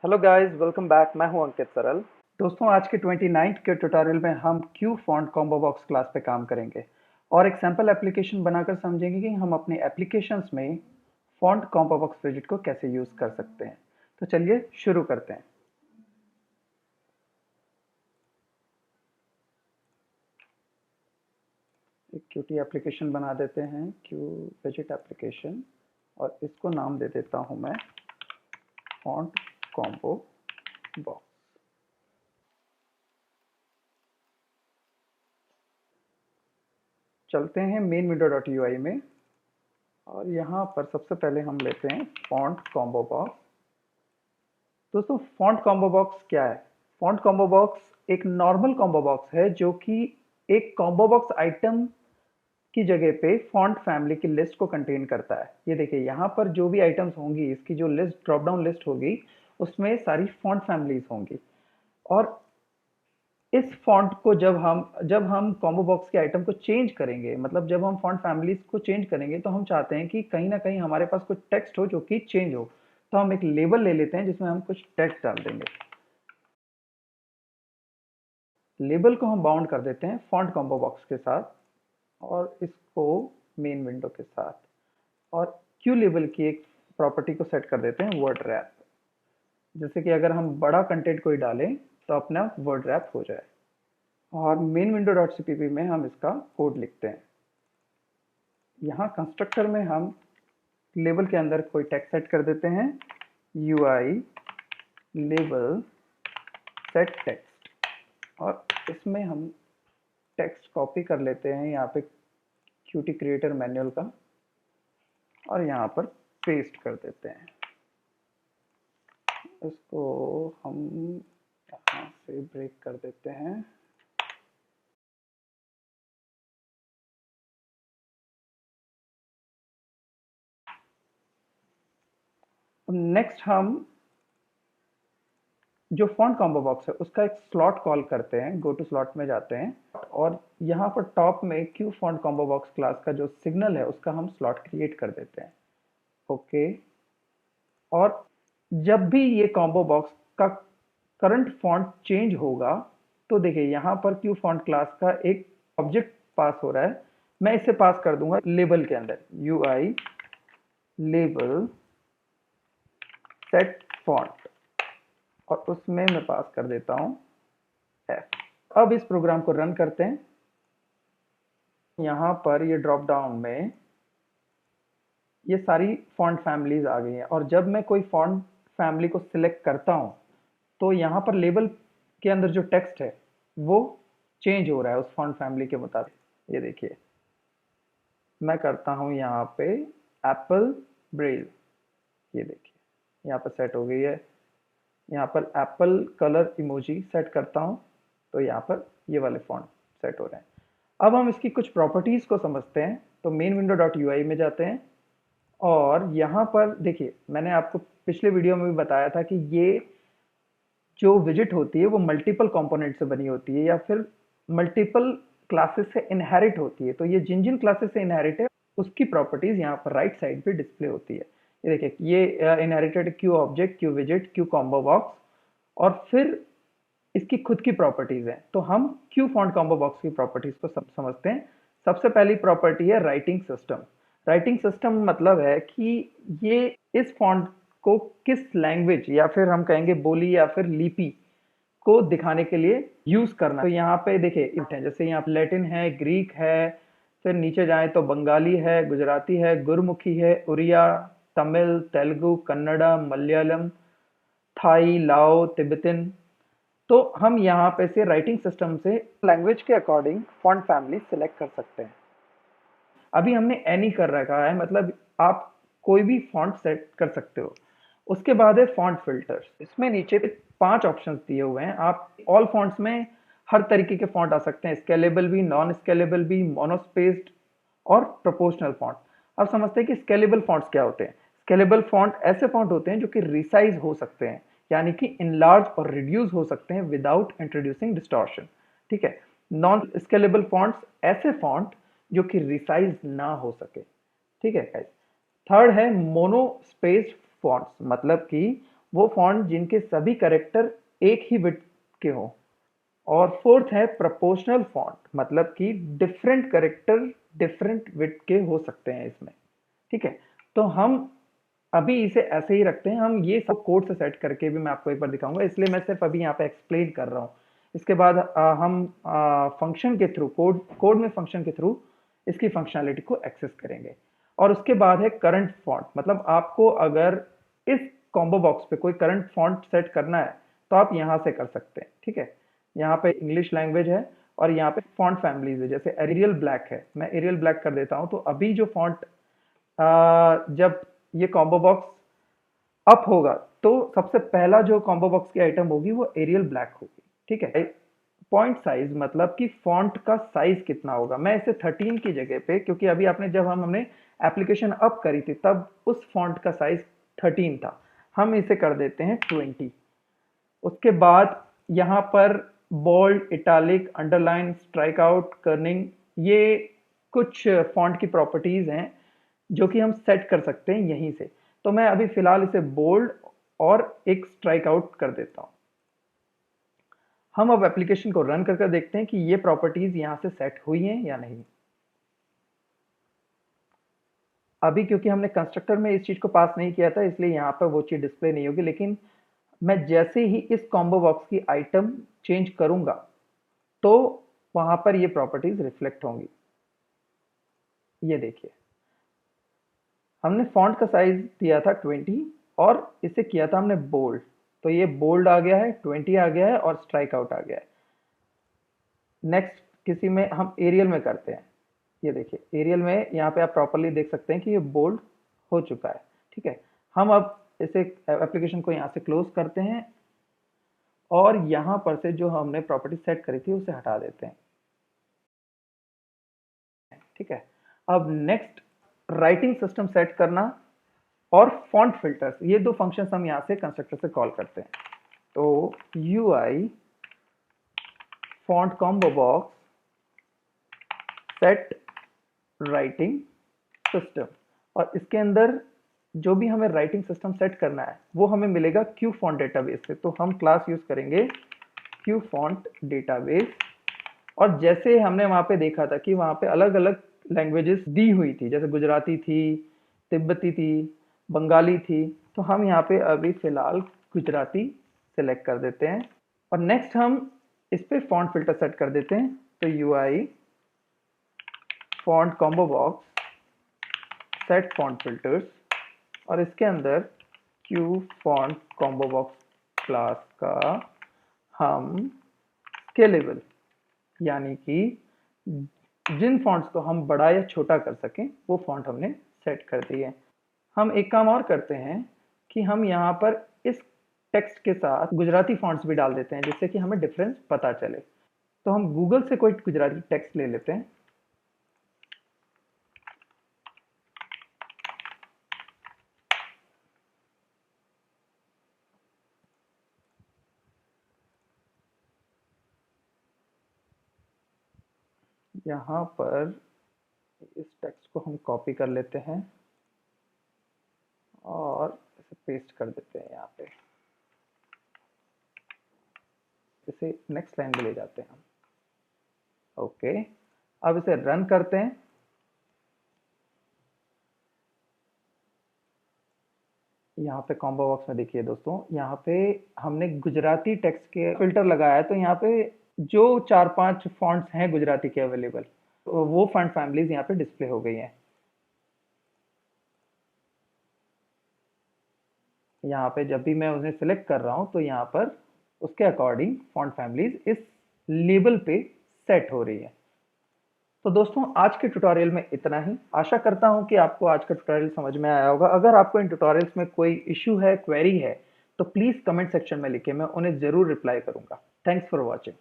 Hello guys, welcome back. मैं हूं अंकित सरल। दोस्तों, आज के 29th के ट्यूटोरियल में हम Q font combo box class पे काम करेंगे और एक सैम्पल एप्लीकेशन बनाकर समझेंगे कि हम अपने एप्लीकेशंस में फॉन्ट कॉम्बो बॉक्स विजेट को कैसे यूज कर सकते हैं। तो चलिए शुरू करते हैं। एक क्यूटी एप्लीकेशन बना देते हैं, क्यू विजेट एप्लीकेशन, और इसको नाम दे देता हूं मैं फॉन्ट कॉम्बो बॉक्स। चलते हैं मेन विंडो डॉट यूआई में और यहाँ पर सबसे पहले हम लेते हैं फॉन्ट कॉम्बो बॉक्स। दोस्तों, फॉन्ट कॉम्बो बॉक्स क्या है? फॉन्ट कॉम्बो बॉक्स एक नॉर्मल कॉम्बो बॉक्स है जो कि एक कॉम्बो बॉक्स आइटम की जगह पे फॉन्ट फैमिली की लिस्ट को कंटेन करता है। ये देखिए, यहाँ पर जो भी आइटम्स होंगी, इसकी जो लिस्ट ड्रॉप डाउन लिस्ट होगी, उसमें सारी फॉन्ट फैमिलीज होंगी। और इस फॉन्ट को जब हम कॉम्बो बॉक्स के आइटम को चेंज करेंगे, मतलब जब हम फॉन्ट फैमिलीज को चेंज करेंगे, तो हम चाहते हैं कि कहीं ना कहीं हमारे पास कुछ टेक्स्ट हो जो कि चेंज हो। तो हम एक लेबल ले लेते हैं जिसमें हम कुछ टेक्स्ट डाल देंगे। लेबल को हम बाउंड कर देते हैं फॉन्ट कॉम्बो बॉक्स के साथ और इसको मेन विंडो के साथ, और क्यू लेबल की एक प्रॉपर्टी को सेट कर देते हैं वर्ड रैप। जैसे कि अगर हम बड़ा कंटेंट कोई डालें तो अपना वर्ड रैप हो जाए। और मेन विंडो डॉट सीपीपी में हम इसका कोड लिखते हैं। यहाँ कंस्ट्रक्टर में हम लेबल के अंदर कोई टेक्स्ट सेट कर देते हैं, यूआई लेबल सेट टेक्स्ट, और इसमें हम टेक्स्ट कॉपी कर लेते हैं यहाँ पे क्यूटी क्रिएटर मैनुअल का, और यहाँ पर पेस्ट कर देते हैं। इसको हम यहाँ से ब्रेक कर देते हैं। नेक्स्ट हम जो फॉन्ट कॉम्बो बॉक्स है उसका एक स्लॉट कॉल करते हैं, गो टू स्लॉट में जाते हैं और यहाँ पर टॉप में Q font combo box class का जो सिग्नल है उसका हम स्लॉट क्रिएट कर देते हैं। ओके। और जब भी ये कॉम्बो बॉक्स का करंट फॉन्ट चेंज होगा, तो देखिए यहाँ पर क्यू फॉन्ट क्लास का एक ऑब्जेक्ट पास हो रहा है। मैं इसे पास कर दूंगा लेबल के अंदर, यूआई लेबल सेट फॉन्ट, और उसमें मैं पास कर देता हूं एफ। अब इस प्रोग्राम को रन करते हैं। यहाँ पर ये ड्रॉप डाउन में ये सारी फॉन्ट फैमिलीज आ गई हैं, और जब मैं कोई फॉन्ट फैमिली को सिलेक्ट करता हूं तो यहाँ पर लेबल के अंदर जो टेक्स्ट है वो चेंज हो रहा है उस फॉन्ट फैमिली के मुताबिक। ये देखिए, मैं करता हूं यहाँ पे एप्पल ब्रेल, ये देखिए यहाँ पर सेट हो गई है। यहाँ पर एप्पल कलर इमोजी सेट करता हूँ तो यहाँ पर ये वाले फॉन्ट सेट हो रहे हैं। अब हम इसकी कुछ प्रॉपर्टीज को समझते हैं। तो मेन विंडो डॉट यूआई में जाते हैं और यहाँ पर देखिए, मैंने आपको पिछले वीडियो में भी बताया था कि ये जो विजिट होती है वो मल्टीपल कंपोनेंट से बनी होती है या फिर मल्टीपल क्लासेस से इनहेरिट होती है। तो ये जिन जिन क्लासेस से इनहेरिट है उसकी प्रॉपर्टीज यहाँ पर राइट साइड पे डिस्प्ले होती है। ये देखिए, ये inherited Q object, Q visit, Q combo box, और फिर इसकी खुद की प्रॉपर्टीज हैं। तो हम क्यू फॉन्ट कॉम्बो बॉक्स की प्रॉपर्टीज को समझते हैं। सबसे पहली प्रॉपर्टी है राइटिंग सिस्टम। राइटिंग सिस्टम मतलब है कि ये इस फॉन्ट को किस लैंग्वेज या फिर हम कहेंगे बोली या फिर लिपि को दिखाने के लिए यूज करना। तो यहाँ पे देखिए, जैसे यहाँ लैटिन है, ग्रीक है, फिर नीचे जाएं तो बंगाली है, गुजराती है, गुरमुखी है, उड़िया, तमिल, तेलुगु, कन्नड़ा, मलयालम, थाई, लाओ, तिब्बतन। तो हम यहाँ पे से राइटिंग सिस्टम से लैंग्वेज के अकॉर्डिंग फॉन्ट फैमिली सिलेक्ट कर सकते हैं। अभी हमने एनी कर रखा है, मतलब आप कोई भी फॉन्ट सेट कर सकते हो। उसके बाद है फॉन्ट फिल्टर्स। इसमें नीचे 5 ऑप्शंस दिए हुए हैं। आप ऑल फॉन्ट्स में हर तरीके के फॉन्ट आ सकते हैं, स्केलेबल भी, नॉन स्केलेबल भी, मोनोस्पेस्ड और प्रोपोर्शनल फॉन्ट। अब समझते हैं कि स्केलेबल फॉन्ट्स क्या होते हैं। स्केलेबल फॉन्ट ऐसे फॉन्ट होते हैं जो कि रिसाइज हो सकते हैं, यानी कि इनलार्ज और रिड्यूस हो सकते हैं विदाउट इंट्रोड्यूसिंग डिस्टॉर्शन। ठीक है। नॉन स्केलेबल फॉन्ट्स ऐसे फॉन्ट जो कि रिसाइज ना हो सके। ठीक है गाइस। थर्ड है मोनो स्पेस्ड फॉन्ट्स, मतलब कि वो फॉन्ट जिनके सभी कैरेक्टर एक ही विड्थ के हों। और फोर्थ है प्रोपोर्शनल फॉन्ट, मतलब कि डिफरेंट कैरेक्टर डिफरेंट विड्थ के हो सकते हैं इसमें। ठीक है, तो हम अभी इसे ऐसे ही रखते हैं। हम ये सब कोड से सेट करके भी मैं आपको एक बार दिखाऊंगा, इसलिए मैं सिर्फ अभी यहाँ पे एक्सप्लेन कर रहा हूँ। इसके बाद हम फंक्शन के थ्रू कोड में फंक्शन के थ्रू इसकी फंक्शनैलिटी को एक्सेस करेंगे। और उसके बाद है करंट फॉन्ट, मतलब आपको अगर इस कॉम्बो बॉक्स पे कोई करंट फॉन्ट सेट करना है तो आप यहाँ से कर सकते हैं। ठीक है, यहाँ पे इंग्लिश लैंग्वेज है और यहाँ पे फॉन्ट फैमिलीज है, जैसे एरियल ब्लैक है, मैं एरियल ब्लैक कर देता हूँ। तो अभी जो फॉन्ट जब ये कॉम्बो बॉक्स अप होगा तो सबसे पहला जो कॉम्बो बॉक्स की आइटम होगी वो एरियल ब्लैक होगी। ठीक है, पॉइंट साइज मतलब कि फॉन्ट का साइज कितना होगा, मैं इसे 13 की जगह पे, क्योंकि अभी आपने जब हमने एप्लीकेशन अप करी थी तब उस फॉन्ट का साइज 13 था, हम इसे कर देते हैं 20। उसके बाद यहाँ पर bold, italic, underline, strike out, kerning, ये कुछ फॉन्ट की प्रॉपर्टीज हैं जो कि हम सेट कर सकते हैं यहीं से। तो मैं अभी फिलहाल इसे बोल्ड और एक स्ट्राइक आउट कर देता हूं। हम अब एप्लीकेशन को रन करके देखते हैं कि ये प्रॉपर्टीज यहां से सेट हुई हैं या नहीं। अभी क्योंकि हमने कंस्ट्रक्टर में इस चीज को पास नहीं किया था इसलिए यहां पर वो चीज डिस्प्ले नहीं होगी, लेकिन मैं जैसे ही इस कॉम्बो बॉक्स की आइटम चेंज करूंगा तो वहां पर ये प्रॉपर्टीज रिफ्लेक्ट होंगी। ये देखिए, हमने फॉन्ट का साइज दिया था 20 और इसे किया था हमने बोल्ड, तो ये बोल्ड आ गया है, 20 आ गया है और स्ट्राइक आउट आ गया है। नेक्स्ट किसी में हम एरियल में करते हैं। ये देखिए एरियल में यहाँ पे आप प्रॉपरली देख सकते हैं कि ये बोल्ड हो चुका है। ठीक है, हम अब इसे एप्लीकेशन को यहाँ से क्लोज करते हैं और यहाँ पर से जो हमने प्रॉपर्टी सेट करी थी उसे हटा देते हैं। ठीक है, अब नेक्स्ट राइटिंग सिस्टम सेट करना और फॉन्ट फिल्टर्स, ये दो फंक्शंस हम यहाँ से कंस्ट्रक्टर से कॉल करते हैं। तो UI font combo box set writing system, और इसके अंदर जो भी हमें राइटिंग सिस्टम सेट करना है वो हमें मिलेगा क्यू फॉन्ट डेटाबेस से। तो हम क्लास यूज करेंगे क्यू फॉन्ट डेटाबेस। और जैसे हमने वहां पे देखा था कि वहां पे अलग अलग लैंग्वेजेस दी हुई थी, जैसे गुजराती थी, तिब्बती थी, बंगाली थी, तो हम यहाँ पे अभी फिलहाल गुजराती सेलेक्ट कर देते हैं। और नेक्स्ट हम इस पे फॉन्ट फिल्टर सेट कर देते हैं। तो UI font combo box set font filters, और इसके अंदर Q font combo box class का हम स्केलेबल, यानी कि जिन फॉन्ट्स को हम बड़ा या छोटा कर सकें वो फॉन्ट हमने सेट कर दिए। हम एक काम और करते हैं कि हम यहाँ पर इस टेक्स्ट के साथ गुजराती फॉन्ट्स भी डाल देते हैं जिससे कि हमें डिफरेंस पता चले। तो हम गूगल से कोई गुजराती टेक्स्ट ले लेते हैं। यहाँ पर इस टेक्स्ट को हम कॉपी कर लेते हैं और इसे पेस्ट कर देते हैं यहाँ पे, इसे नेक्स्ट लाइन में ले जाते हैं हम। ओके, अब इसे रन करते हैं। यहाँ पे कॉम्बो बॉक्स में देखिए दोस्तों, यहाँ पे हमने गुजराती टेक्स्ट के फिल्टर लगाया है, तो यहाँ पे जो 4-5 फॉन्ट्स हैं गुजराती के अवेलेबल, तो वो फॉन्ट फैमिलीज यहाँ पे डिस्प्ले हो गई हैं। यहाँ पे जब भी मैं उन्हें सिलेक्ट कर रहा हूँ तो यहाँ पर उसके अकॉर्डिंग फॉन्ट फैमिलीज इस लेबल पे सेट हो रही है। तो दोस्तों आज के ट्यूटोरियल में इतना ही। आशा करता हूँ कि आपको आज का ट्यूटोरियल समझ में आया होगा। अगर आपको इन ट्यूटोरियल्स में कोई इश्यू है, क्वेरी है, तो प्लीज कमेंट सेक्शन में लिखिए, मैं उन्हें जरूर रिप्लाई करूंगा। Thanks for watching.